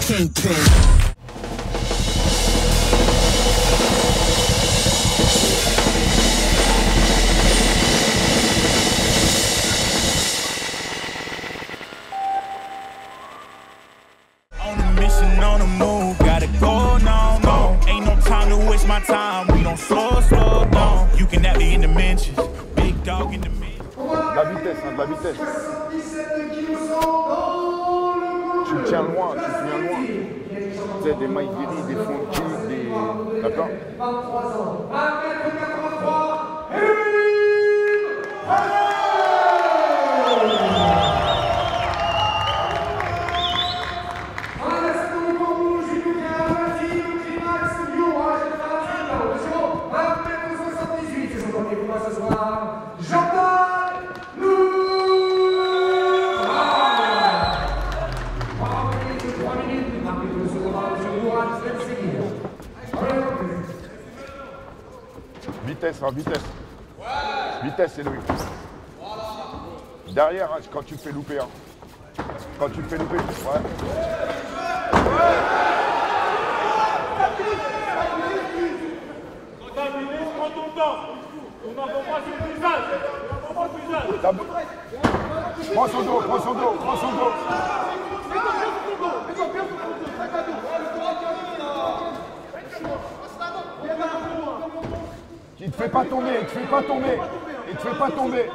kingpin. On a mission, on the move, gotta go, no, no. Ain't no time to waste my time, we don't slow down. You can have the dimensions, big dog in the middle. De la vitesse, hein, de la vitesse. Tu le tiens loin, tu le tiens loin. Tu sais, des Mike Berry, des Funky, des... D'accord? 23 ans, 1m83. Vitesse, hein, vitesse. Vitesse, c'est lui. Derrière, hein, quand tu le fais louper. Hein. Quand tu le fais louper, ouais. Prends ton temps. On n'entend pas sur le visage. Prends son dos, prends son dos, prends son dos. Il te fait pas tomber, il te fait pas tomber. Il te fait pas tomber.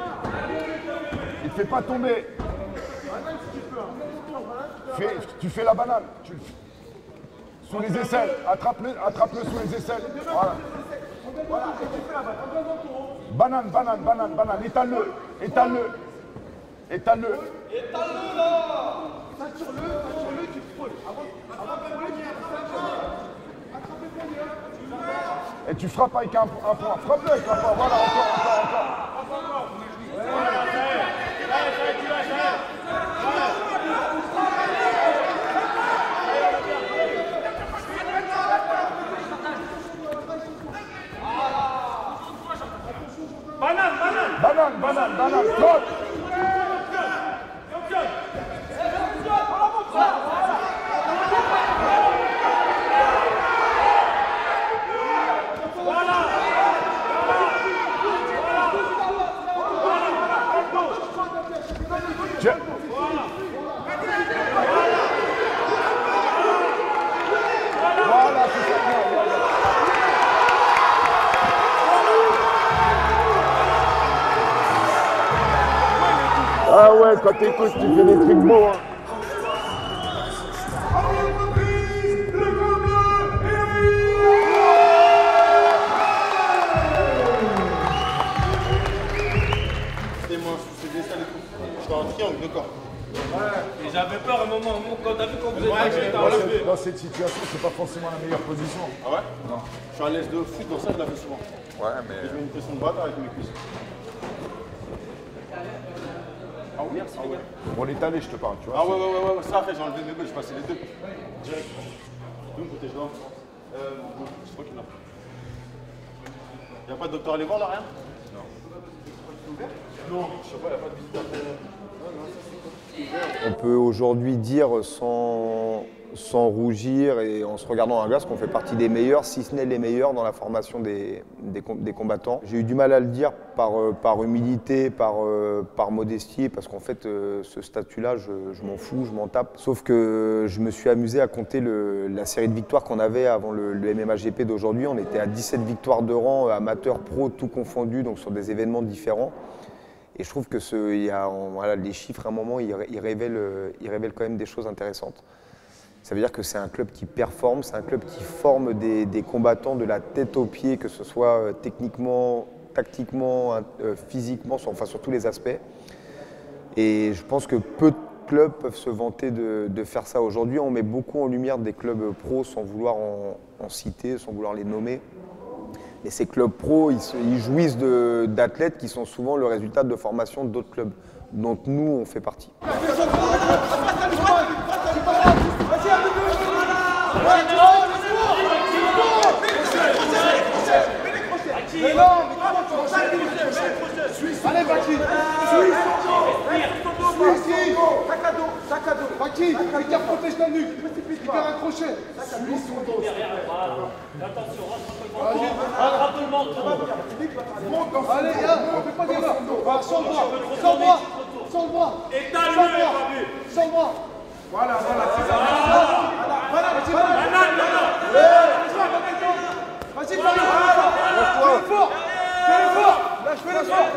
Il te fait pas tomber. Tu fais la banane. Sous les aisselles. Attrape-le sous les aisselles. Voilà. Banane, banane, banane, banane. Étale-le. Étale-le. Étale-le. Étale-le là. Sature-le, tu frôles. Avant de frôler, tu et tu frappes avec un point. Frappe-le avec un point. Voilà, encore. Banane. Saute. Voilà, c'est ça. Ah ouais, quand t'écoutes, tu fais des trucs beaux. Hein. C'est moi, c'est ça les coups. Je suis en triangle, d'accord. Ouais, et j'avais peur à un moment, quand t'as vu qu'on faisait pas, dans cette situation, c'est pas forcément la meilleure position. Ah ouais? Non. Je suis à l'aise de foot, dans ça je la fais souvent. Ouais, mais... Je mets une pression de bâtard avec mes cuisses. Ah oui, merci les gars. Bon, l'étalé, je te parle, tu vois. Ah ouais, ça après j'ai enlevé mes bœufs, je passais les deux. Direct. D'où me protège là? Bon, c'est toi qui l'as. Y'a pas de docteur Lévent là, rien? Non, je sais pas, y'a pas de visite après. On peut aujourd'hui dire sans rougir et en se regardant dans la glace qu'on fait partie des meilleurs, si ce n'est les meilleurs dans la formation des combattants. J'ai eu du mal à le dire par humilité, par modestie, parce qu'en fait ce statut-là, je m'en fous, je m'en tape. Sauf que je me suis amusé à compter la série de victoires qu'on avait avant le MMA GP d'aujourd'hui. On était à 17 victoires de rang, amateurs, pros, tout confondu, donc sur des événements différents. Et je trouve que voilà, les chiffres, à un moment, ils révèlent quand même des choses intéressantes. Ça veut dire que c'est un club qui performe, c'est un club qui forme des combattants de la tête aux pieds, que ce soit techniquement, tactiquement, physiquement, enfin sur tous les aspects. Et je pense que peu de clubs peuvent se vanter de faire ça aujourd'hui. On met beaucoup en lumière des clubs pros sans vouloir en citer, sans vouloir les nommer. Et ces clubs pros, ils jouissent d'athlètes qui sont souvent le résultat de formation d'autres clubs, dont nous, on fait partie. Allez, Baki. Sac à dos. Fais gaffe, protège ta nuque. Hyper accroché. Allez, fais pas d'erreur. Sans le bras. Sans le bras. Sans le bras. Sans le bras. Voilà, c'est ça. Vas-y, fais l'effort. Fais l'effort. Lâche, fais l'effort.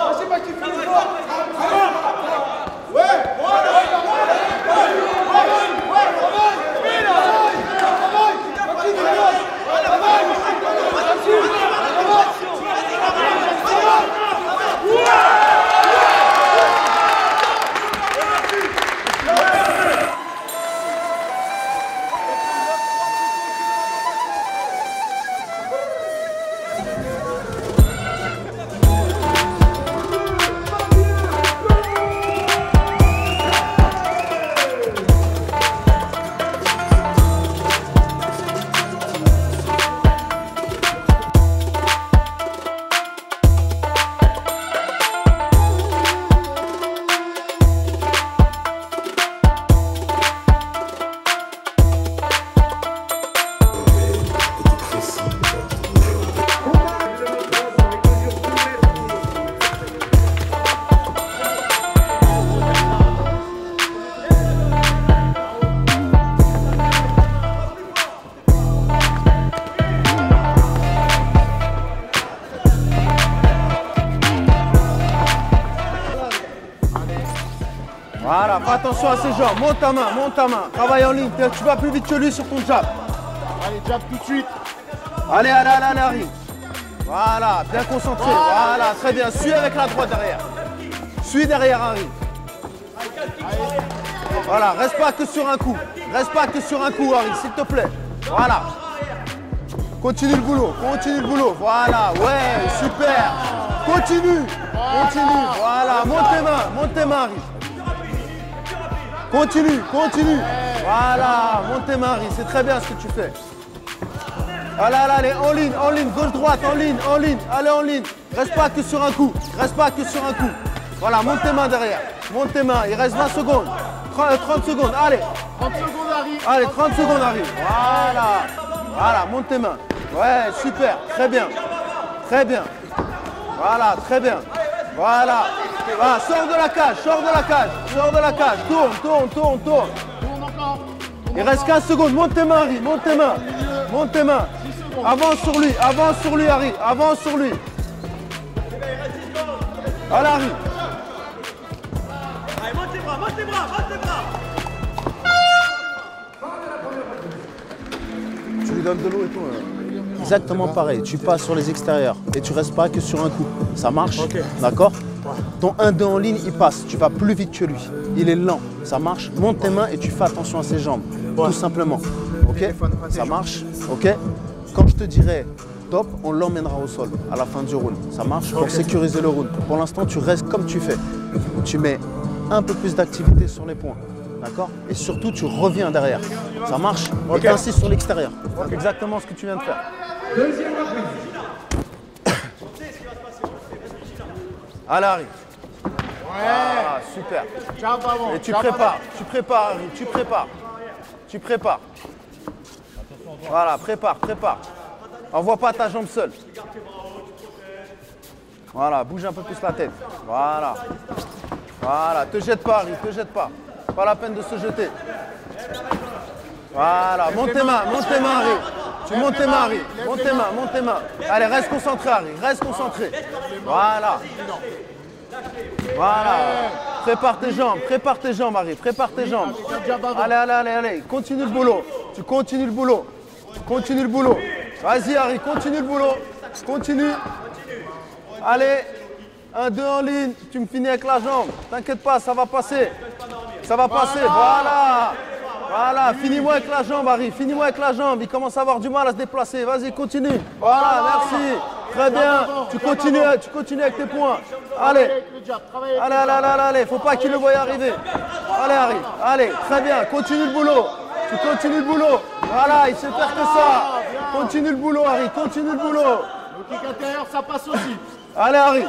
Vas-y, Baki, fais l'effort. Voilà, fais attention à ses jambes, monte ta main, travaille en ligne, tu vas plus vite que lui sur ton jab. Allez, jab tout de suite. Allez, Harry. Voilà, bien concentré, voilà, très bien, suis avec la droite derrière. Suis derrière Harry. Voilà, reste pas que sur un coup, Harry, s'il te plaît. Voilà. Continue le boulot, voilà, ouais, super. Continue, voilà, monte tes mains, Harry. Continue. Voilà, monte tes mains, Harry. C'est très bien ce que tu fais. Allez, en ligne, gauche-droite, en ligne. Allez, en ligne. Reste pas que sur un coup. Voilà, monte tes mains derrière. Il reste 20 secondes. 30 secondes, allez. 30 secondes, Harry. Allez, 30 secondes, Harry. Voilà, monte tes mains. Ouais, super, très bien. Voilà, très bien. Voilà. Ah, sors de la cage. Tourne. Tourne encore. Il reste 15 secondes. Monte tes mains, Harry. Monte tes mains. Avance sur lui, Harry. Avance sur lui. Allez, Harry. Allez, monte tes bras. Tu lui donnes de l'eau et tout. Exactement pareil. Tu passes sur les extérieurs et tu restes pas que sur un coup. Ça marche? D'accord? Ton 1-2 en ligne, il passe. Tu vas plus vite que lui. Il est lent. Ça marche? Monte tes mains et tu fais attention à ses jambes. Tout simplement. Ok? Ça marche? Ok? Quand je te dirai top, on l'emmènera au sol à la fin du round. Ça marche? Pour sécuriser le round. Pour l'instant, tu restes comme tu fais. Tu mets un peu plus d'activité sur les points. D'accord? Et surtout, tu reviens derrière. Ça marche? Et tu insistes sur l'extérieur. Exactement ce que tu viens de faire. Allez, Harry. Ah, super. Jab avant. Et tu prépares, Harry. Tu prépares. Voilà, prépare. Envoie pas ta jambe seule. Voilà, bouge un peu plus la tête. Voilà, te jette pas, Harry, Pas la peine de se jeter. Voilà, monte tes mains, Harry. Tu montes tes mains, Harry. Monte tes mains. Allez, reste concentré, Harry. Voilà. Prépare tes jambes, Harry. Allez. Continue le boulot. Vas-y, Harry, continue le boulot. Continue. Allez, 1-2 en ligne. Tu me finis avec la jambe. T'inquiète pas, ça va passer. Voilà, finis-moi avec la jambe, Harry. Il commence à avoir du mal à se déplacer. Vas-y, continue. Voilà, merci. Très bien. Tu continues avec tes points. Allez. Faut pas qu'il le voie arriver. Allez, Harry. Allez, très bien. Continue le boulot. Voilà, il sait faire que ça. Continue le boulot, Harry, continue le boulot. Le kick intérieur, ça passe aussi. Allez, Harry.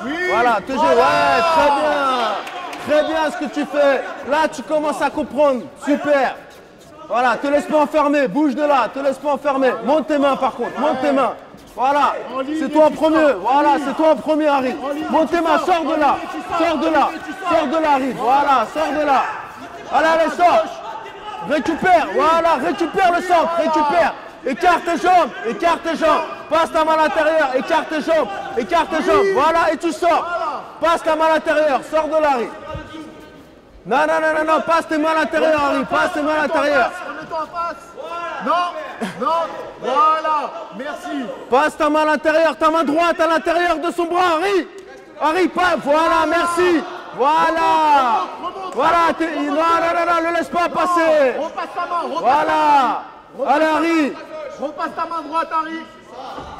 Oui. Voilà, te gère. Ouais, très bien. Très bien ce que tu fais. Là, tu commences à comprendre. Super. Voilà, te laisse pas enfermer. Bouge de là, te laisse pas enfermer. Monte tes mains par contre, monte tes mains. Voilà, c'est toi en premier. Voilà, c'est toi en premier, Harry. Monte tes mains, sors de là. Sors de là. Sors de là, Harry. Voilà, sors de là. Allez, allez, sors. Récupère, voilà, récupère le centre, récupère. Écarte tes jambes, écarte tes jambes. Passe ta main à l'intérieur, écarte tes jambes, voilà, et tu sors. Passe ta main à l'intérieur, sors de là, Harry. Non, non, non, non, non, passe tes mains à l'intérieur, Harry, passe tes mains à l'intérieur. Remets-toi en face. Non, non, voilà, merci. Passe ta main à l'intérieur, ta main droite à l'intérieur de son bras, Harry. Harry, pas, voilà, merci. Voilà. Voilà, non, non, non, non, ne laisse pas passer. Repasse ta main, repasse voilà. Allez, Harry. Repasse ta main droite, Harry.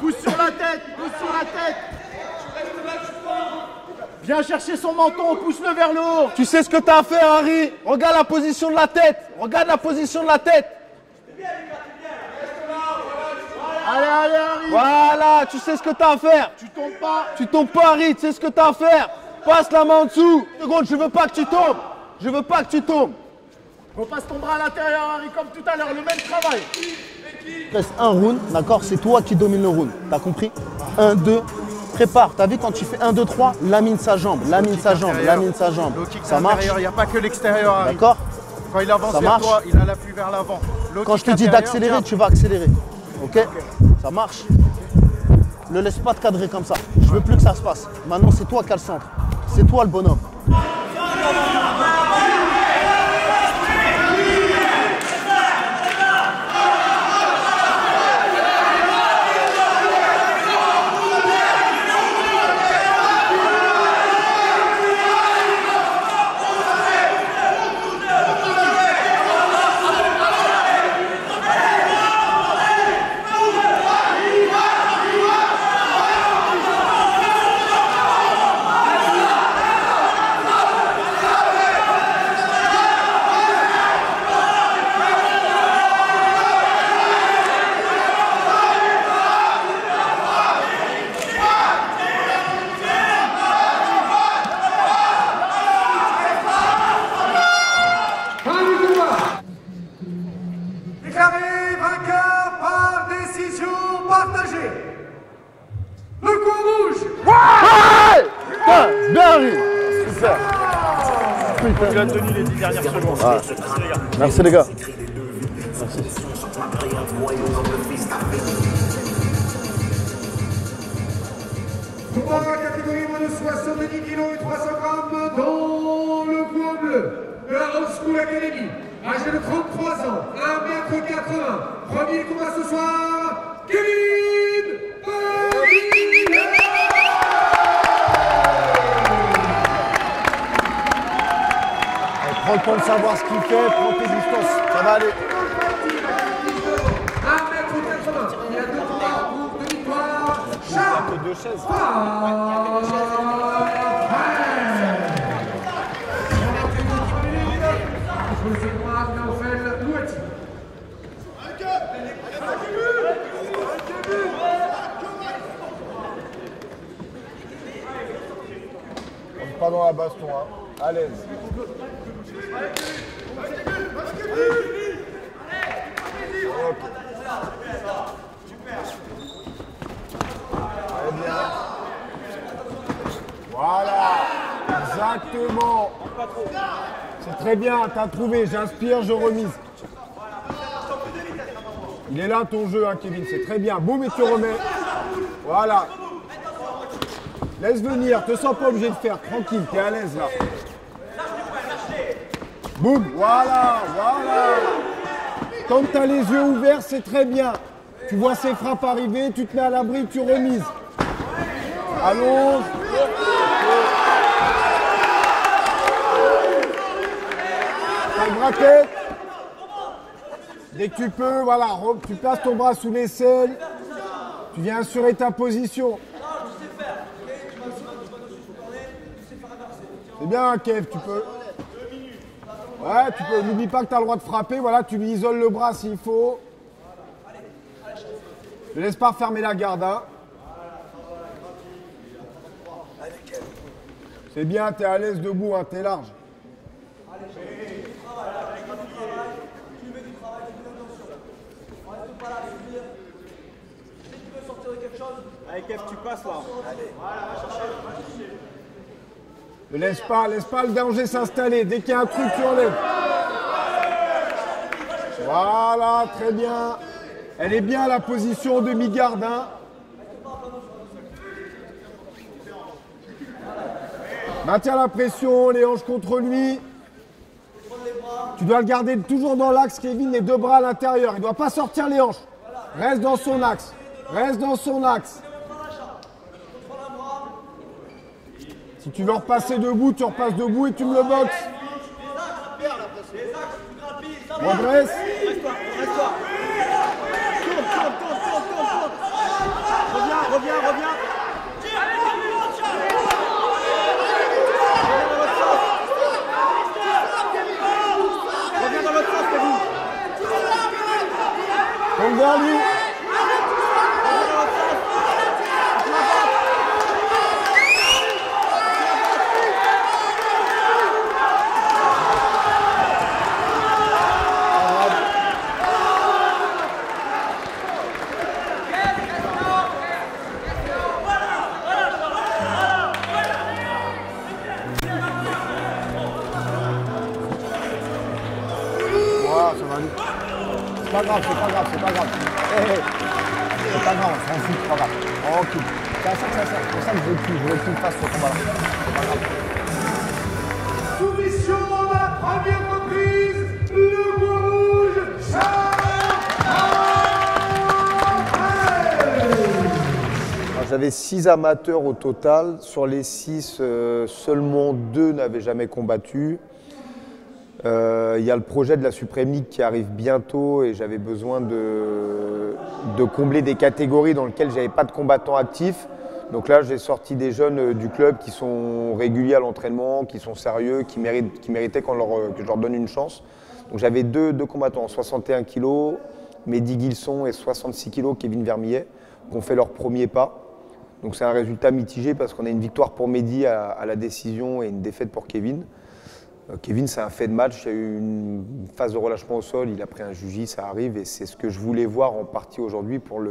Pousse sur la tête, pousse sur la tête. Viens chercher son menton, pousse-le vers le haut. Tu sais ce que tu as à faire, Harry. Regarde la position de la tête. Regarde la position de la tête. Allez, allez, Harry. Voilà, tu sais ce que tu as à faire. Tu tombes pas. Tu tombes pas, Harry, tu sais ce que tu as à faire. Passe la main en dessous. Seconde, je veux pas que tu tombes. Je veux pas que tu tombes. Repasse ton bras à l'intérieur, Harry, comme tout à l'heure, le même travail. Reste un round, d'accord? C'est toi qui domine le round. T'as compris? 1, 2, prépare. T'as vu quand tu fais 1, 2, 3, lamine sa jambe, lamine sa jambe, lamine sa jambe. Ça marche? Il n'y a pas que l'extérieur, Harry. D'accord? Quand il avance ça vers marche? toi, il a l'appui vers l'avant. Quand je te dis d'accélérer, tu vas accélérer. Ok? Ça marche? Ne laisse pas te cadrer comme ça. Je veux plus que ça se passe. Maintenant, c'est toi qui as le centre. C'est toi le bonhomme. Déclaré vainqueur par décision partagée. Le coup rouge. Ouais, bien Harry. Super. Il a tenu les 10 dernières secondes. Ah. Merci les gars. Merci. Combat catégorie moins de 70 kg et 300 grammes dans le poids bleu de la Old School Academy. Âgé de 33 ans, 1,80 m. Premier combat ce soir, Kevin Padilla. Prends le temps de savoir ce qu'il fait, prends tes distances, ça va aller. 1,80 m. Il y a 2 combats pour 2 victoires. Charles. 2 chaises. Pas dans la baston, hein. À l'aise. Très bien. Voilà. Exactement. C'est très bien, t'as trouvé. J'inspire, je remise. Il est là ton jeu, hein, Kevin. C'est très bien. Boum, et tu remets. Voilà. Laisse venir, te sens pas obligé de faire, tranquille, t'es à l'aise là. Boum, voilà, voilà. Tant que t'as les yeux ouverts, c'est très bien. Tu vois ces frappes arriver, tu te mets à l'abri, tu remises. Allons. T'as le braquet. Dès que tu peux, voilà, tu places ton bras sous l'aisselle. Tu viens assurer ta position. C'est bien, Kev, tu peux. Ouais, tu peux. N'oublie pas que tu as le droit de frapper. Voilà, tu lui isoles le bras s'il faut. Ne laisse pas refermer la garde. Hein. C'est bien, tu es à l'aise debout, hein, tu es large. Allez, Kev, tu passes là. Ne laisse pas le danger s'installer. Dès qu'il y a un truc, tu enlèves. Voilà, très bien. Elle est bien la position demi-garde. Hein. Maintiens la pression, les hanches contre lui. Tu dois le garder toujours dans l'axe, Kevin, les deux bras à l'intérieur. Il ne doit pas sortir les hanches. Reste dans son axe. Reste dans son axe. Si tu veux repasser debout, tu repasses debout et tu me le boxes. Redresse. Reviens. Reviens dans l'autre sens, Kevin. Tombe vers lui. C'est pas grave. C'est pas grave, on s'en fout, c'est pas grave. Tranquille. C'est pour ça que je veux qu'il fasse ce combat-là. C'est pas grave. Soumission à la première reprise, le bois rouge, J'avais 6 amateurs au total. Sur les 6, seulement 2 n'avaient jamais combattu. Il y a le projet de la Supreme League qui arrive bientôt et j'avais besoin de combler des catégories dans lesquelles je n'avais pas de combattants actifs. Donc là, j'ai sorti des jeunes du club qui sont réguliers à l'entraînement, qui sont sérieux, qui méritaient que je leur donne une chance. Donc j'avais deux combattants, 61 kg, Mehdi Guilson et 66 kg, Kevin Vermillet, qui ont fait leur premier pas. Donc c'est un résultat mitigé parce qu'on a une victoire pour Mehdi à la décision et une défaite pour Kevin. Kevin, c'est un fait de match, il y a eu une phase de relâchement au sol, il a pris un juji, ça arrive et c'est ce que je voulais voir en partie aujourd'hui pour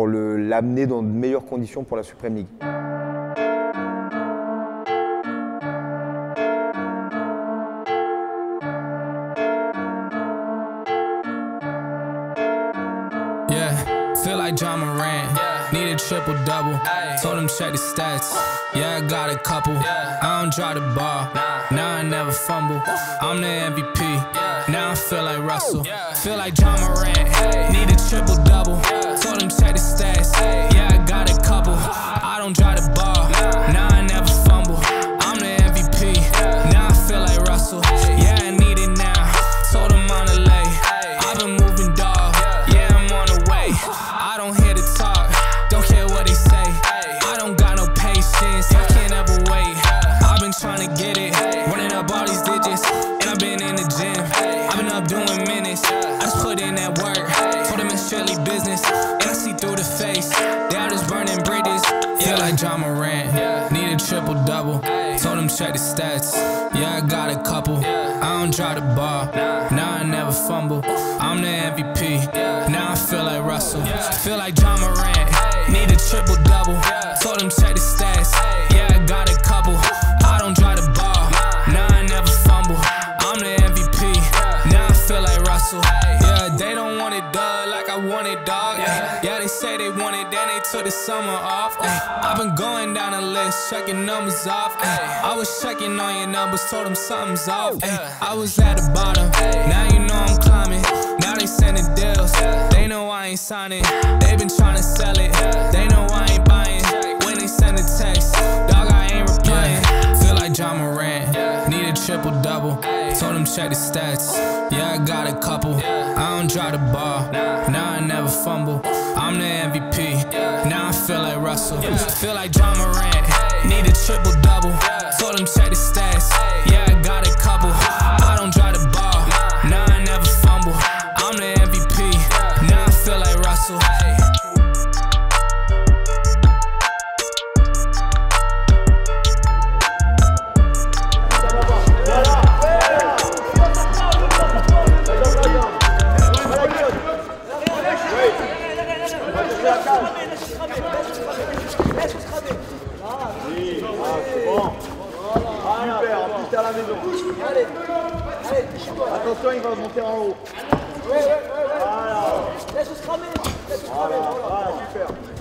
l'amener dans de meilleures conditions pour la Supreme League. Feel like John Moran, need a triple-double, told him check the stats, yeah I got a couple, I don't drive the ball, now I never fumble, I'm the MVP, now I feel like Russell, feel like John Moran, need a triple-double, told him check the stats, yeah I got a couple, I don't drive the ball, now I never fumble, I'm the MVP, now I feel like Russell, yeah I need it now, told him on the lay, I've been moving dog, yeah I'm on the way. I don't hear the talk, don't care what they say. I don't got no patience, I can't ever wait. I've been trying to get it, running up all these digits, and I've been in the gym. I've been up doing minutes, I just put in that work. Told them it's strictly business, and I see through the face. They all just burning bridges. Feel like John Moran, need a triple-double. Told them check the stats, yeah I got a couple. I don't drive the ball, now I never fumble. I'm the MVP, now I feel like Russell. Feel like John Moran, need a triple-double. Told them check the stats, yeah I got a couple. I don't drive the ball, now I never fumble. I'm the MVP, now I feel like Russell. Yeah, they don't want it done like I want it, dog. Yeah, they say they want it, then they took the summer off. I've been going down the list, checking numbers off. I was checking on your numbers, told them something's off. I was at the bottom, now you know I'm climbing. Now they sending deals, they know I ain't signing. They been trying to sell it, they know I ain't buying. When they send a text, dog I ain't replying. Feel like John Moran, need a triple-double. Told him check the stats, yeah I got a couple. I don't drive the ball, now I never fumble. I'm the MVP, now I feel like Russell. Feel like John Moran, need a triple-double. Told him check the stats, yeah I got a couple.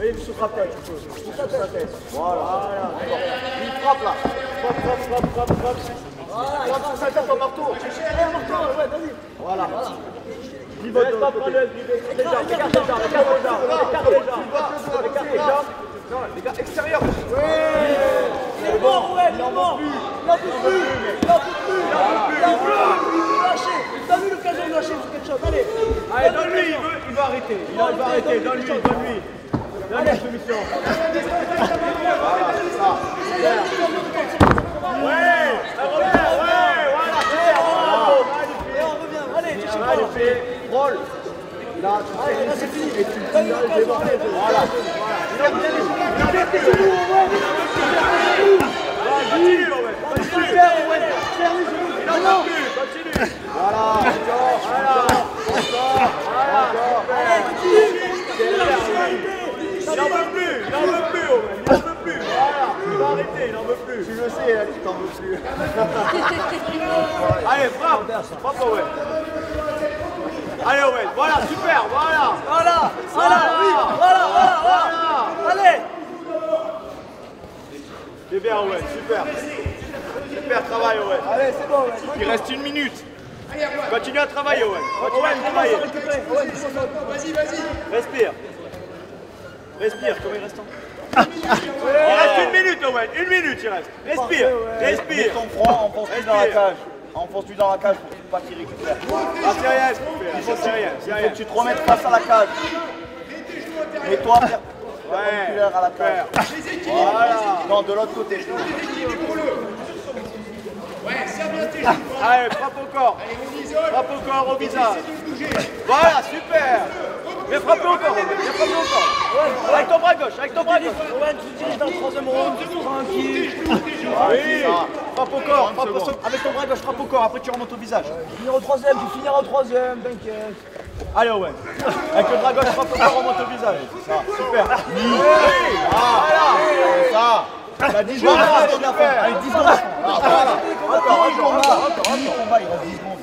Allez, sous ta tête, tu peux. Sous ta tête. Voilà. Il frappe là. Frappe. Voilà, il frappe sa tête au marteau. Allez, un marteau, ouais, vas-y. Voilà. Niveau de écarte les jambes. Non, les gars, extérieur. Il est mort, ouais, il en peut plus. Lâchez. Donne-lui l'occasion de lâcher quelque chose, allez. Allez, donne-lui, il va arrêter. Il va arrêter, donne-lui. Donne-lui la soumission. Ouais, voilà. Allez, roll. Là, c'est fini. Et tu voilà. Il n'en veut plus. Tu le sais, tu t'en veux plus. Allez, frappe, Owen. Allez, Owen, voilà, super, voilà. Allez. C'est bien, Owen, super. Super travail, Owen. Allez, c'est bon, Owen. Il reste 1 minute. Continue à travailler, Owen. Continue à travailler. Vas-y. Respire, combien il reste en il reste 1 minute, Owen. 1 minute, il reste. Respire. Mets ton front, enfonce-lui dans la cage. Enfonce-lui dans la cage pour pas qu'il récupère. C'est rien. Il faut que tu te remettes face à la cage. Et toi, perpendiculaire à la cage. Voilà. Non, de l'autre côté. Ouais, ça bien tes genoux. Allez, frappe au corps. Frappe au corps, au visage. Voilà, super. Mais frappe au corps. Avec ton bras gauche, Ouais, tu diriges dans le 3e round. Tranquille. Oui. Frappe au corps. Avec ton bras gauche, frappe au corps. Après, tu remontes au visage. Tu finiras au 3e, t'inquiète. Allez, Owen. Avec le bras gauche, frappe au corps, remonte au visage. Ça, super. Voilà. Ça. T'as 10 secondes. Allez, 10 secondes. Voilà. Encore. Il reste 10 secondes.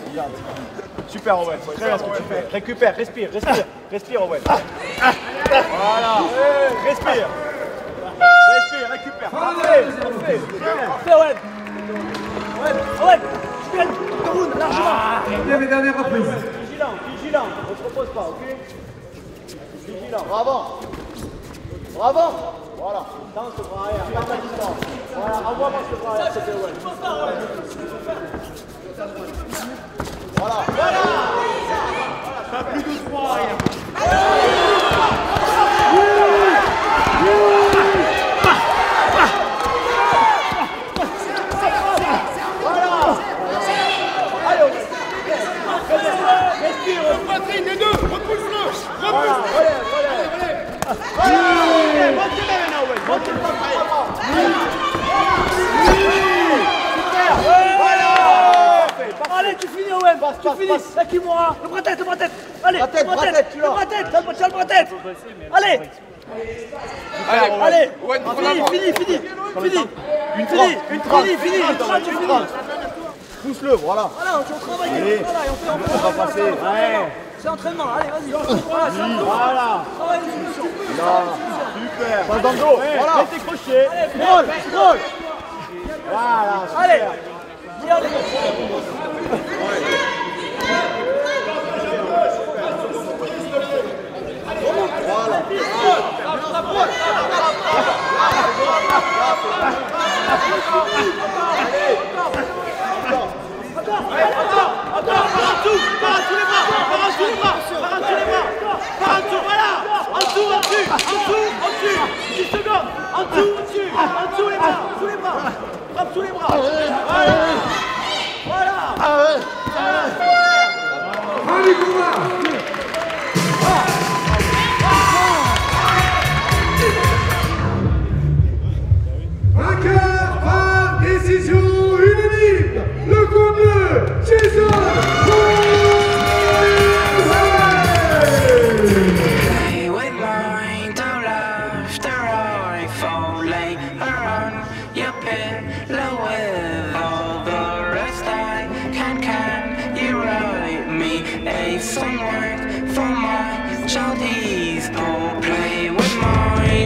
Super, Owen. Très bien ce que tu fais. Récupère, respire, Owen. Voilà. Respire, récupère. Parfait, Owen. Tu gagnes le round largement. Dernière reprise. Vigilant. On se repose pas, ok? Vigilant. Bravo. Voilà. Dans ce bras arrière, garde la distance. Voilà, envoie-moi ce bras arrière, c'était Owen. Voilà. T'as plus de 3 arrière. Respire. Poitrine, les deux. Repousse-le. Allez, tu finis, Owen. Tu finis. Là qui mourra. Le bras tête. Allez, le bras tête. Tu as le bras tête. Allez. Fini. Pousse-le, voilà. Voilà, on travaille. Allez. Voilà, et on fait On va passer. Ouais. C'est entraînement. Allez, vas-y. Voilà. Travaille les solutions. Super. Passe dans le dos. Voilà. Mets tes crochets. Roll. Voilà. Allez. Frappe sous les bras. Voilà. Allez, combat. Vainqueur par décision unanime, le combat Jason Play with mine till after I fall later on your pillow with all the rest I can you write me a song word for my childies. Oh, play with mine.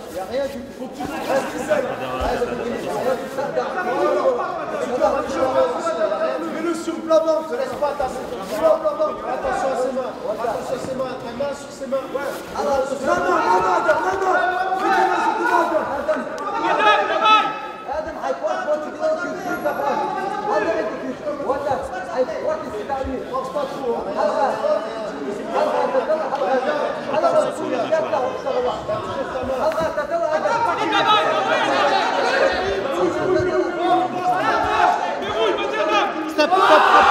Il n'y a rien du tout. Mets-le sur le plat blanc. Ne te laisse pas tasser. Attention à ses mains. Attention à ses mains. Ta main sur ses mains. Stop, stop, stop.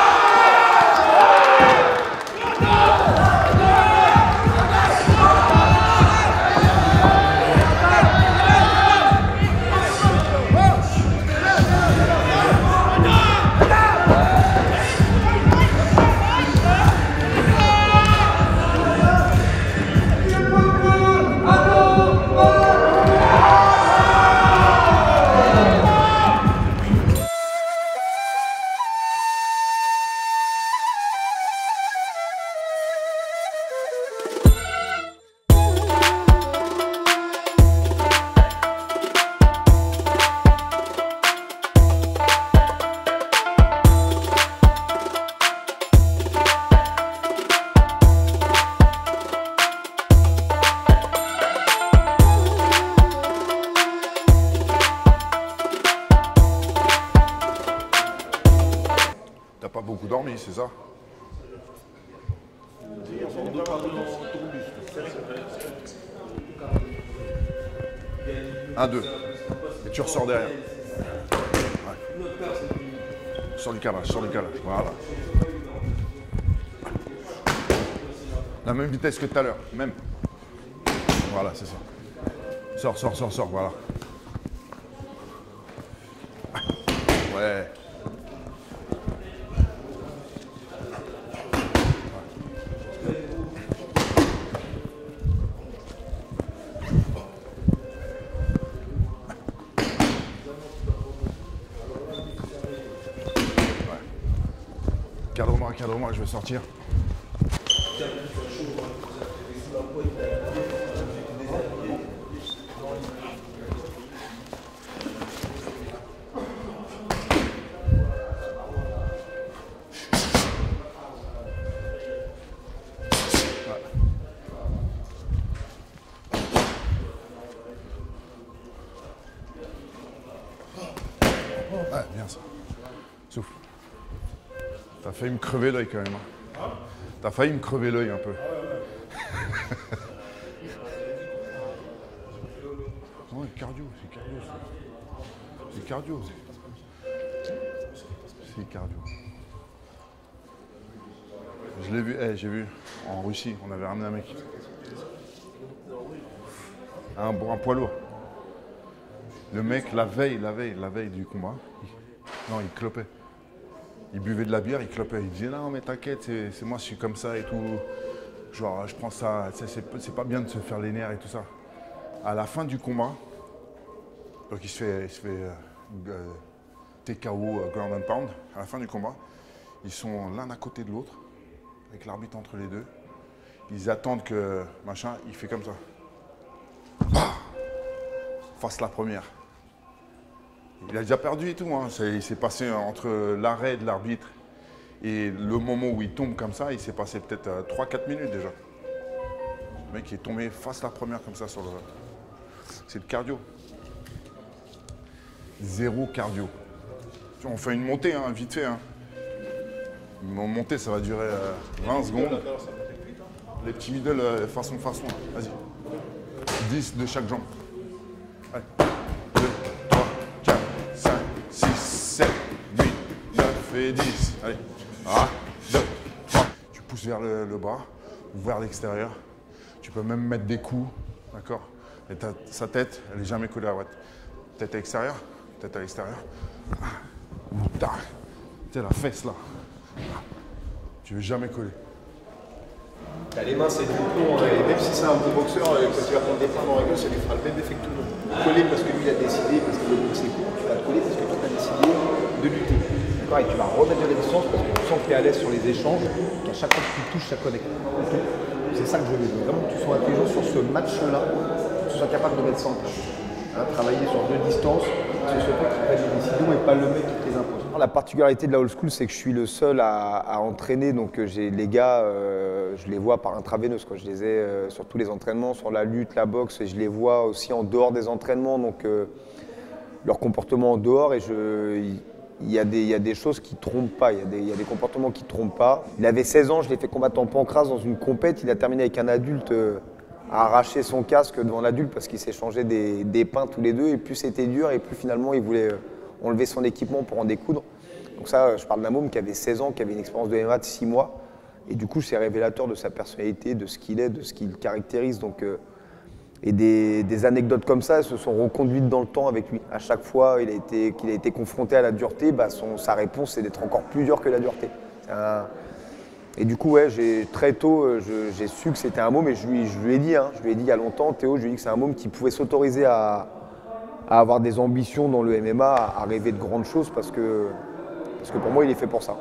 T'as pas beaucoup dormi, c'est ça? Un, deux. Et tu ressors derrière. Ouais. Sors du calage, sors du calage. Voilà. La même vitesse que tout à l'heure, même. Voilà, c'est ça. Sors, sors, sors, sors, voilà. Ouais. Cadre-moi, je vais sortir. Ouais, bien ça. Souffle. T'as failli me crever l'œil quand même. Hein. T'as failli me crever l'œil un peu. Ouais, cardio, c'est cardio. C'est cardio. C'est cardio. Je l'ai vu, j'ai vu en Russie, on avait ramené un mec. Un poids lourd. Le mec, la veille du combat, il clopait. Il buvait de la bière, il clopait. Il disait non mais t'inquiète, c'est moi je suis comme ça et tout. Genre je prends ça, c'est pas bien de se faire les nerfs et tout ça. À la fin du combat, donc il se fait TKO, ground and pound. À la fin du combat, ils sont l'un à côté de l'autre, avec l'arbitre entre les deux. Ils attendent que machin, il fait comme ça. Bah, fasse la première. Il a déjà perdu et tout, hein. Il s'est passé entre l'arrêt de l'arbitre et le moment où il tombe comme ça, il s'est passé peut-être 3-4 minutes déjà. Le mec est tombé face la première comme ça sur le... C'est le cardio. Zéro cardio. On fait une montée, hein, vite fait. Hein. Une montée, ça va durer 20 secondes. Les petits middle façon. Vas-y. 10 de chaque jambe. Allez. 2, 3, 4, 5, 6, 7, 8, 9 et 10. Allez. 1, 2, 3. Tu pousses vers le bras ou vers l'extérieur. Tu peux même mettre des coups. D'accord? Et sa tête, elle n'est jamais collée à droite. Tête à l'extérieur. Tête à l'extérieur. Tu sais, la fesse là. Tu ne veux jamais coller. T'as les mains, c'est du plomb, et même si c'est un bon boxeur, quand tu vas prendre des points dans la gueule, ça lui fera le même effet que tout le monde. Coller parce que lui il a décidé, parce qu'il a boxé court, tu vas te coller parce que toi tu as décidé de lutter. D'accord? Et tu vas remettre de la distance parce que tu sens que tu es à l'aise sur les échanges, qu'à chaque fois que tu touches, ça connecte. Okay? C'est ça que je veux. Vraiment que tu sois intelligent sur ce match-là, que tu sois capable de mettre ça en place. Hein, travailler sur 2 distances, que ce soit toi qui prenne les décisions et pas le mec qui te les impose. La particularité de la old school, c'est que je suis le seul à entraîner. Donc les gars, je les vois par intraveineuse, quoi. Je les ai sur tous les entraînements, sur la lutte, la boxe, et je les vois aussi en dehors des entraînements. Donc leur comportement en dehors, et il y a des choses qui ne trompent pas, il y a des comportements qui ne trompent pas. Il avait 16 ans, je l'ai fait combattre en pancrace dans une compète. Il a terminé avec un adulte à arracher son casque devant l'adulte parce qu'ils s'échangeaient des pains tous les deux. Et plus c'était dur, et plus finalement il voulait enlever son équipement pour en découdre. Donc ça, je parle d'un môme qui avait 16 ans, qui avait une expérience de MMA de 6 mois. Et du coup, c'est révélateur de sa personnalité, de ce qu'il est, de ce qu'il caractérise. Donc, et des anecdotes comme ça se sont reconduites dans le temps avec lui. À chaque fois qu'il a été confronté à la dureté, sa réponse c'est d'être encore plus dur que la dureté. Et du coup, ouais, très tôt, j'ai su que c'était un môme, et je lui ai dit il y a longtemps, Théo, je lui ai dit que c'est un môme qui pouvait s'autoriser à avoir des ambitions dans le MMA, à rêver de grandes choses, parce que pour moi, il est fait pour ça.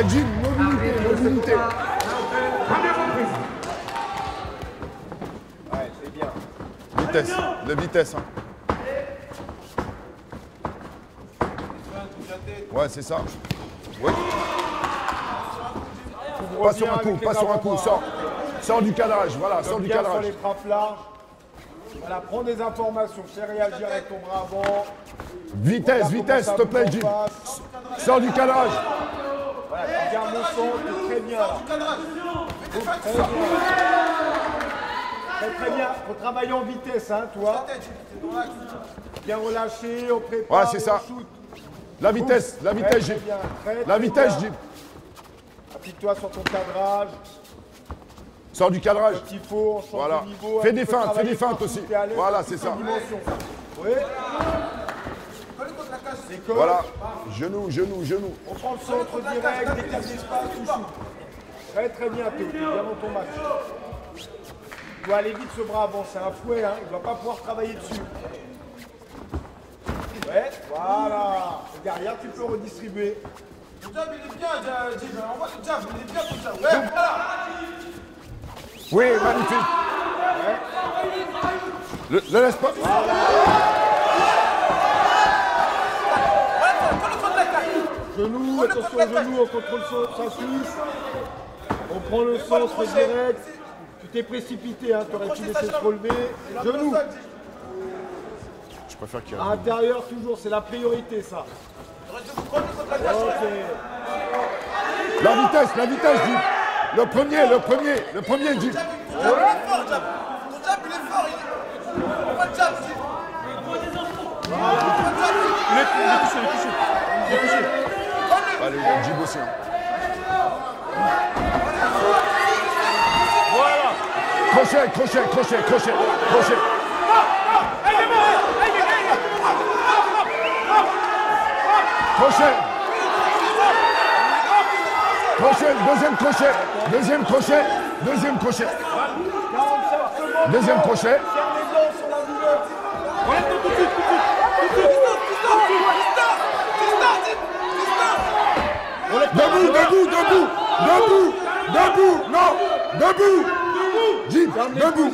Jim, mobilité. Ouais, c'est bien. Vitesse, de vitesse. Hein. Ouais, c'est ça. Ouais. Pas sur un coup, pas sur un coup. Sors du cadrage, voilà, sors du cadrage. Sur les frappes larges. Voilà, prends des informations, fais réagir avec ton bras avant. Vitesse, vitesse, s'il te plaît, Jim. Sors du cadrage. Voilà, tu gardes le son, t'es très bien là. Très bien. Faut travailler en vitesse, hein, toi. Bien relâché, on prépare, Ouais, c'est ça. on shoot. La vitesse, Jim. La vitesse, Jim. Applique-toi sur ton cadrage. Sors du cadrage. Quand il faut, on change Voilà. de niveau. Fais des feintes aussi. Voilà, c'est ça. Oui. Voilà. Genou, genou, genou. On prend le centre direct, dès qu'il y a de l'espace, tout shoot. Très très bien, Théo. Bien dans ton match. Il doit aller vite ce bras avant, c'est un fouet, hein. Il ne doit pas pouvoir travailler dessus. Ouais, voilà. Et derrière, tu peux redistribuer. Le jab, il est bien, Jim. Envoie le jab, il est bien comme ça. Ouais, voilà. Oui, magnifique. Ouais. Le laisse pas. Genou, attention au genou, on contrôle sa cuisse. On prend le centre direct. Tu t'es précipité, hein. Tu aurais pu laisser se relever. Genou. Je préfère qu'il y ait. À l'intérieur, toujours, c'est la priorité, ça. Ok. La vitesse, Jim. Le premier, Jim. Ton jab, il est fort, jab. Ton jab, il est fort. On va le jab, Jim. Il est touché. Allez, Jim aussi. Hein. Voilà. Crochet. Crochet. Crochet, deuxième crochet. Deuxième crochet. Deuxième crochet. Deuxième crochet. Debout, debout, debout. Debout. Debout. Non. Debout. Jeep, debout.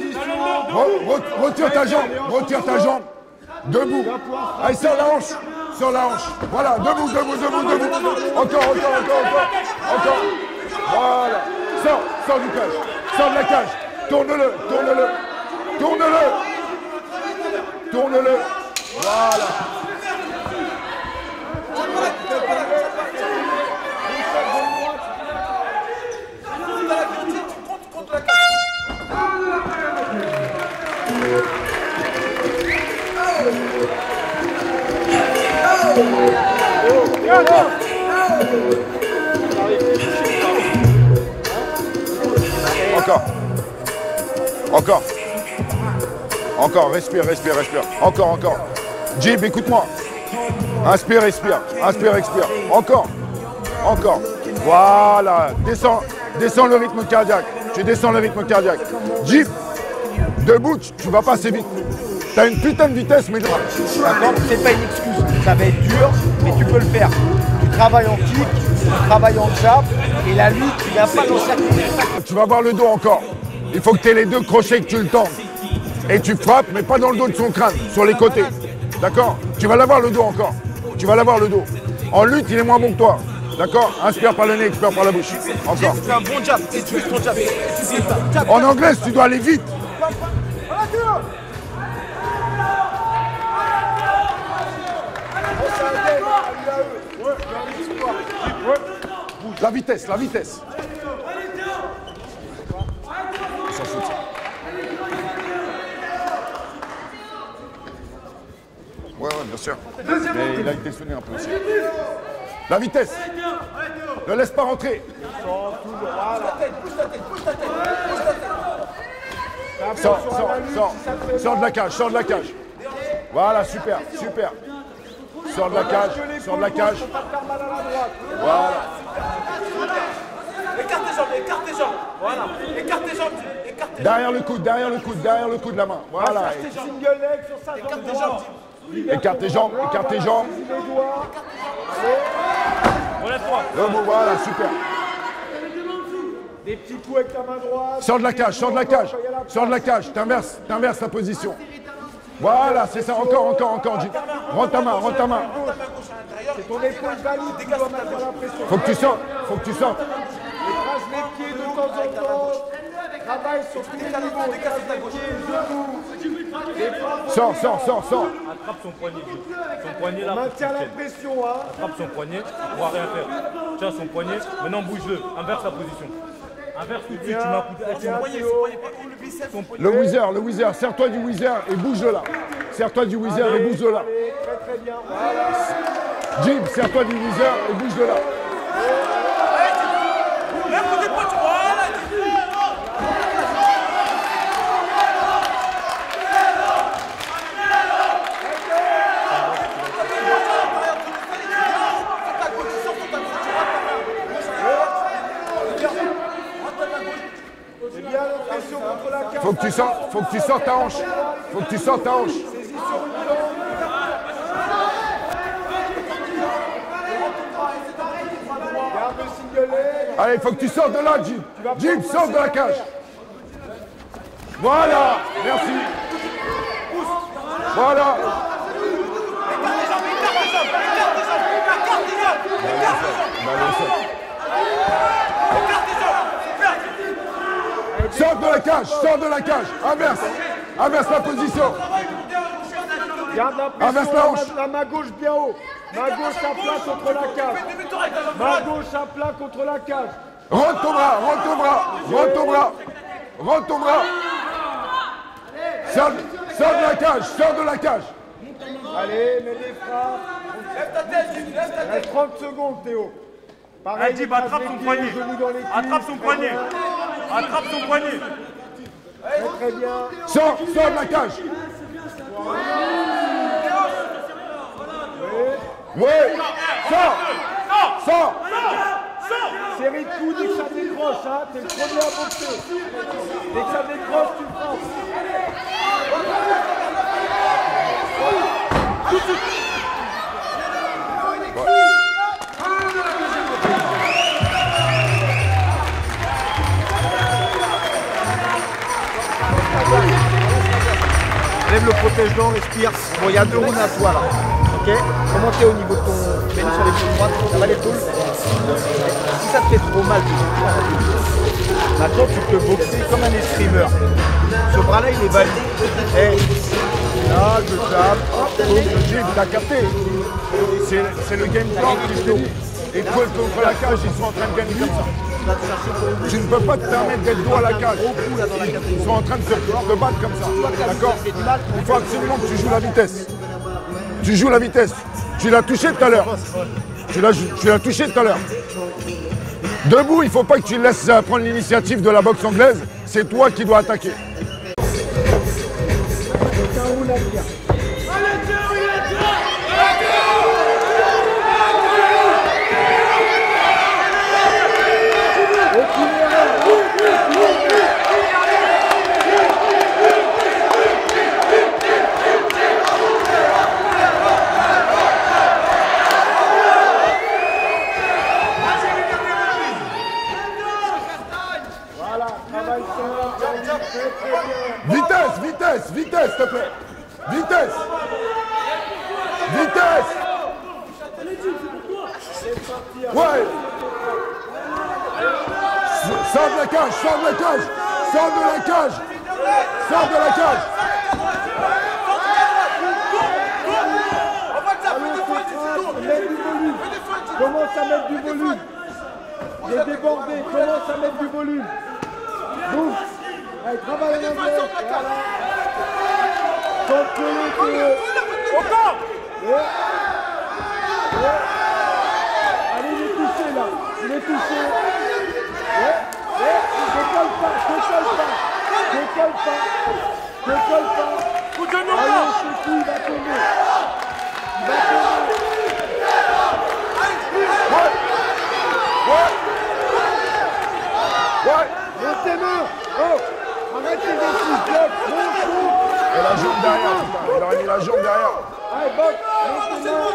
Retire ta jambe. Retire ta jambe. Debout. Allez, sur la hanche. Sur la hanche. Voilà, debout, debout, debout, debout. Encore. Voilà. Sors du cage. Sors de la cage. Tourne-le. Voilà. Encore, respire. Encore. Jib, écoute-moi. Inspire, expire. Encore. Voilà. Descends le rythme cardiaque. Tu descends le rythme cardiaque. Jib, debout, tu vas pas assez vite. T'as une putain de vitesse, mais d'accord, c'est pas une excuse. Ça va être dur, mais tu peux le faire. Tu travailles en kick, tu travailles en jab, et la lutte, tu viens pas dans chaque minute. Tu vas voir le dos encore. Il faut que tu aies les deux crochets, que tu le tendes. Et tu frappes, mais pas dans le dos de son crâne, sur les côtés. D'accord? Tu vas l'avoir le dos encore. En lutte, il est moins bon que toi. D'accord? Inspire par le nez, expire par la bouche. Encore. C'est un bon jab, et tu ton jab. En anglais, tu dois aller vite. La vitesse. On s'en fout. Ouais, bien sûr. Mais il a été sonné un peu aussi. La vitesse. Ne laisse pas rentrer. Sors de la cage. Voilà, super. Sors de la cage. Voilà. Écarte tes jambes. Voilà. Écarte tes jambes. Derrière le coude de la main. Voilà. Single leg sur sa jambe droite. Écarte tes jambes. Relève-toi. Voilà, super. Des petits coups avec ta main droite. Sors de la cage. T'inverses ta position. Voilà, c'est ça. Encore. Rentre ta main. C'est ton épaule valide qui doit mettre la pression. Faut que tu sortes. Écrase les pieds de temps en temps. Travaille sur tous les niveaux. Écrase les pieds, genoux. Sors. Attrape son poignet. Son poignet là. Maintiens la pression. Attrape son poignet. On va rien faire. Tiens son poignet. Maintenant bouge-le. Inverse la position. Inverse tout de suite. Tu m'as coupé. Son poignet. Le whizzer. Serre-toi du whizzer et bouge-le là. Serre-toi du whizzer et bouge-le là. Très bien. Voilà. Jib, serre-toi du whizzer et bouge-le là. Faut que tu sortes ta hanche. Saisis sur une jambe. Garde le single leg. Allez, faut que tu sortes de là, Jib. Jib, sors de la cage. Voilà, merci. Voilà. Sors de la cage. Inverse la position. Garde la pression, la main gauche bien haut. Main gauche à plat contre la cage. Main gauche à plat contre la cage. Rentre ton bras. Sors de la cage. Allez, mets les frappes. Lève ta tête, Reste 30 secondes, Théo. Pareil, Jib, attrape son poignet. Attrape son poignet. Très bien. Sors de la cage. Oui. Sors. C'est Série de coups dès que ça décroche, hein. T'es le premier à boxer. Dès que ça décroche, tu frappes. Tout de suite. Lève le protège-dents, respire. Bon, il y a 2 rounds à toi là. Ok. Comment t'es au niveau de ton pénis sur l'épaule droite? Ça va l'épaule? Si ça te fait trop mal, maintenant tu peux boxer comme un escrimeur. Ce bras-là, il est valide. Hey. Là, je tape. Hop, le gym, t'as capté. C'est le game plan que je te dis. Et toi, contre la cage, ils sont en train de gagner comme ça. Tu ne peux pas te permettre d'être dos à la cage. Ils sont en train de te battre comme ça. D'accord? Il faut absolument que tu joues la vitesse. Tu joues la vitesse. Tu l'as touché tout à l'heure. Tu l'as touché tout à l'heure. Debout, il ne faut pas que tu laisses prendre l'initiative de la boxe anglaise. C'est toi qui dois attaquer. Vitesse, vitesse, vitesse, s'il te plaît. Vitesse. Vitesse. Ouais. Sors de la cage, sors de la cage. Sors de la cage. Sors de la cage. Commence à mettre du volume. Il est débordé, commence à mettre du volume. Bouge. Allez, travaille en anglais. Voilà. Contrôlez. Encore. Allez, il est touché là. Il est touché. Décolle pas, décolle pas. Décolle pas. Décolle pas. Coup de genou là. Allez, c'est qui, il va tomber. Il va tomber. Ouais. Monte tes mains. Oh. Arrête tes exercices, bloc. Et la jambe derrière, putain. Il aurait mis la jambe derrière. Allez, box. Monte tes mains.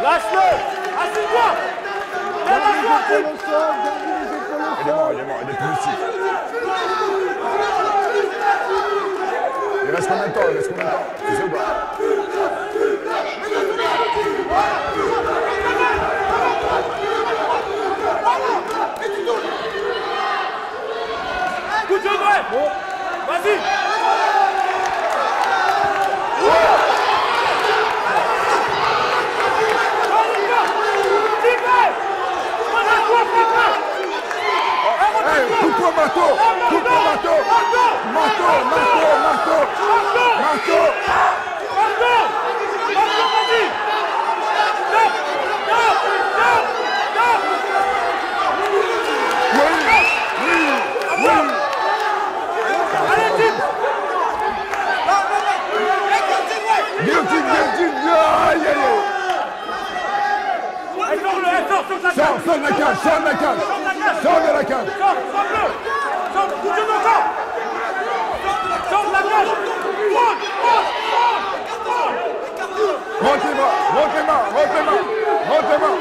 Lâche-le. Assieds-toi. Lâche-toi. Il est mort, il est plus ici. Il reste combien de temps? Tu sais ou pas? Coup de genou. Vas-y. Coupe-toi marteau. Coupe-toi marteau. Marteau. Vas-y. Oui. Allez, type. Guillotine. Aïe. Sors de la cage. Sors de la cage. Sors de la cage. Sors, coup de genou, sors de la cage. Monte les mains.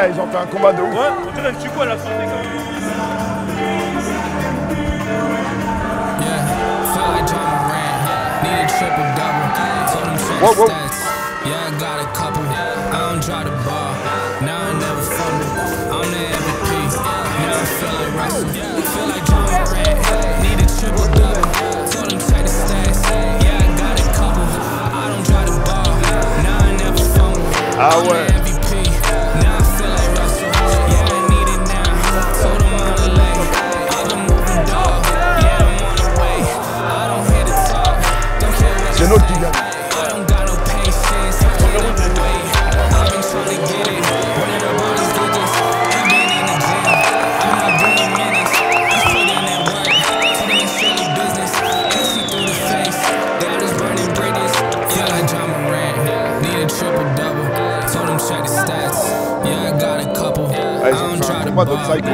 Ils ont fait un combat de ouf. Ouais, on dirait un chico à la santé quand même. Yeah, feel like John Moran. Need a triple double. Told him check stats. Yeah, I got a couple. I don't try to ball. Now I never fumble. I'm the MVP. Now I feel like Russell. Feel like John Moran. Need a triple double. Told him Ah ouais. C'est l'autre qui gagne. Allez, j'ai fait un combat de psycho.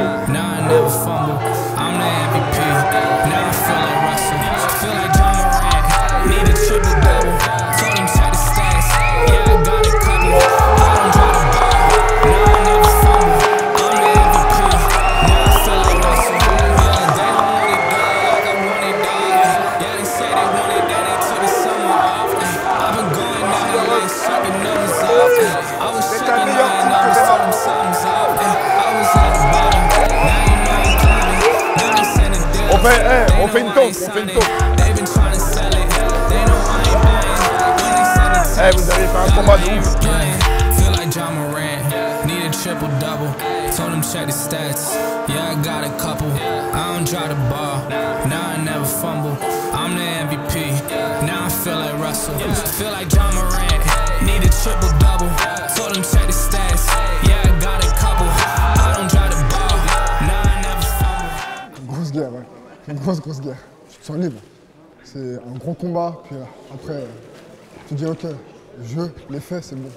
On fait une taupe, on fait une taupe. Eh, vous avez fait un combat de ouf. Triple double, told him check the stats. Yeah, I got a couple. I don't try to ball, now I never fumble. I'm the MVP, now I feel like Russell. Feel like John Morant, need a triple double. Told him check the stats. Yeah, I got a couple. I don't try to ball, now I never fumble. Grosse guerre, ouais. Une grosse guerre. Tu te sens libre. C'est un gros combat, puis après, tu te dis ok, je l'ai fait, c'est bon.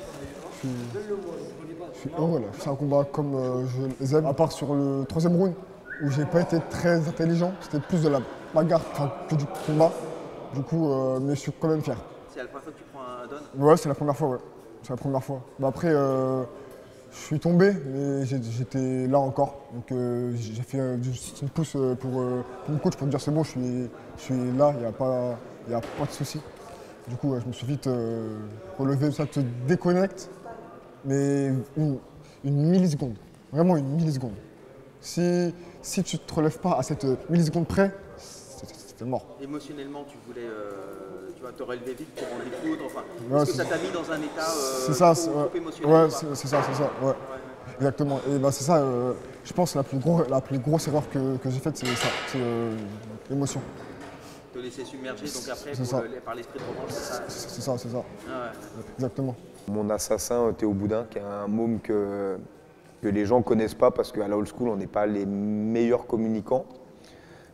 Je suis heureux là. C'est un combat comme je les aime, à part sur le 3e round où j'ai pas été très intelligent. C'était plus de la bagarre que du combat. Du coup, mais je suis quand même fier. C'est la première fois que tu prends un down? Ouais, c'est la première fois, ouais. C'est la première fois. Mais après, je suis tombé, mais j'étais là encore. Donc j'ai fait une pousse pour mon coach pour me dire c'est bon, je suis là, il n'y a pas de souci. Du coup, je me suis vite relevé, ça te déconnecte. Mais une milliseconde, vraiment une milliseconde. Si tu ne te relèves pas à cette milliseconde près, c'est mort. Émotionnellement, tu voulais te relever vite pour en découdre. Enfin, ouais, est-ce que ça t'a mis dans un état émotionnel? Ouais, c'est ça. Ouais. Exactement. Et bah, c'est ça, je pense que la plus grosse erreur que j'ai faite, c'est ça, c'est l'émotion. Te laisser submerger, donc après, par l'esprit de revanche, c'est ça. Ah ouais. Exactement. Mon assassin, Théo Boudin, qui est un môme que les gens ne connaissent pas parce qu'à la old school, on n'est pas les meilleurs communicants.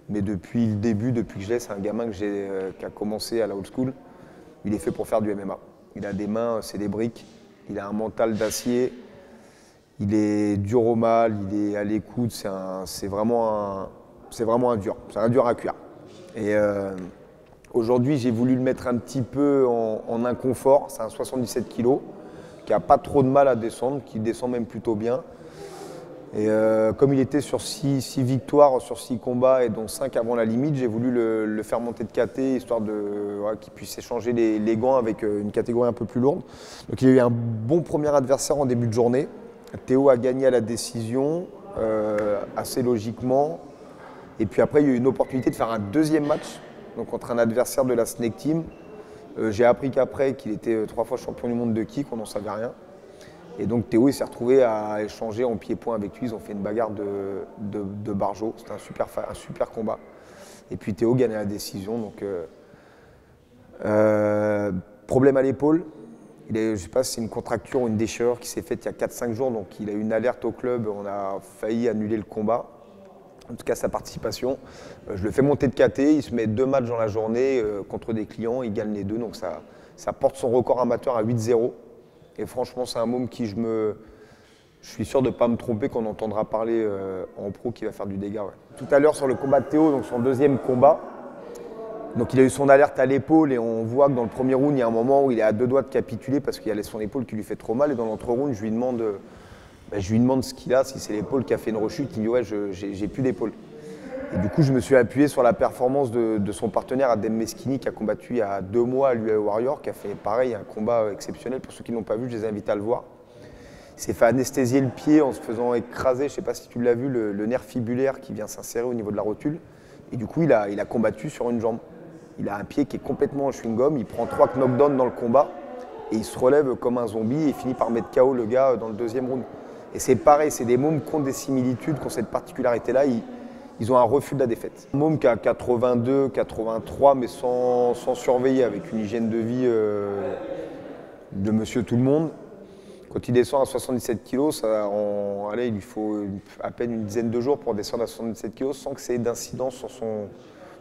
Mais depuis le début, depuis que je l'ai, c'est un gamin qui a commencé à la old school. Il est fait pour faire du MMA. Il a des mains, c'est des briques. Il a un mental d'acier. Il est dur au mal, il est à l'écoute. C'est vraiment un dur. C'est un dur à cuire. Et aujourd'hui, j'ai voulu le mettre un petit peu en inconfort. C'est un 77 kg qui n'a pas trop de mal à descendre, qui descend même plutôt bien. Et comme il était sur 6 victoires sur 6 combats et dont 5 avant la limite, j'ai voulu le faire monter de KT histoire qu'il puisse échanger les gants avec une catégorie un peu plus lourde. Donc il a eu un bon premier adversaire en début de journée. Théo a gagné à la décision, assez logiquement. Et puis après, il y a eu une opportunité de faire un deuxième match donc contre un adversaire de la Snake Team. J'ai appris qu'après qu'il était 3 fois champion du monde de kick, on n'en savait rien. Et donc Théo il s'est retrouvé à échanger en pied-point avec lui. Ils ont fait une bagarre de barjo. C'était un super combat. Et puis Théo gagne à la décision. Donc, problème à l'épaule. Je ne sais pas si c'est une contracture ou une déchirure qui s'est faite il y a 4-5 jours. Donc il a eu une alerte au club. On a failli annuler le combat. En tout cas, sa participation. Je le fais monter de KT, il se met 2 matchs dans la journée contre des clients, il gagne les 2, donc ça porte son record amateur à 8-0. Et franchement, c'est un môme qui je suis sûr de ne pas me tromper qu'on entendra parler en pro qui va faire du dégât. Ouais. Tout à l'heure sur le combat de Théo, donc son deuxième combat, donc il a eu son alerte à l'épaule et on voit que dans le premier round, il y a un moment où il est à 2 doigts de capituler parce qu'il y a son épaule qui lui fait trop mal et dans l'entre-round, je lui demande ce qu'il a, si c'est l'épaule qui a fait une rechute. Il me dit ouais, j'ai plus d'épaule. Et du coup, je me suis appuyé sur la performance de son partenaire Adem Meskini qui a combattu il y a 2 mois à l'UAE Warrior, qui a fait pareil, un combat exceptionnel. Pour ceux qui ne l'ont pas vu, je les invite à le voir. Il s'est fait anesthésier le pied en se faisant écraser, je ne sais pas si tu l'as vu, le nerf fibulaire qui vient s'insérer au niveau de la rotule. Et du coup, il a combattu sur une jambe. Il a un pied qui est complètement en chewing-gum, il prend 3 knockdowns dans le combat. et il se relève comme un zombie et finit par mettre KO le gars dans le deuxième round. Et c'est pareil, c'est des mômes qui ont des similitudes, qui ont cette particularité-là, ils ont un refus de la défaite. Un môme qui a 82, 83, mais sans surveiller, avec une hygiène de vie de monsieur tout le monde. Quand il descend à 77 kg, il lui faut à peine une dizaine de jours pour descendre à 77 kg sans que ça ait d'incidence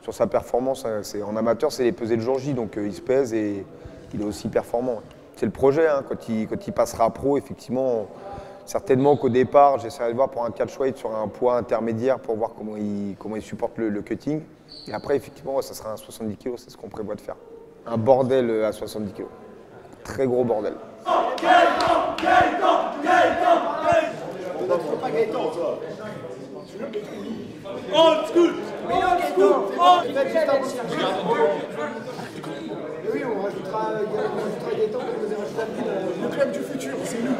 sur sa performance. En amateur, c'est les pesées le jour J, donc il se pèse et il est aussi performant. C'est le projet, hein, quand il passera pro, effectivement, certainement qu'au départ, j'essaierai de voir pour un catchweight sur un poids intermédiaire pour voir comment il supporte le cutting. Et après, effectivement, ça sera un 70 kg, c'est ce qu'on prévoit de faire. Un bordel à 70 kg. Très gros bordel. Old school. Oui, on rajoutera Gaëtan, on rajoutera le club du futur, c'est nous.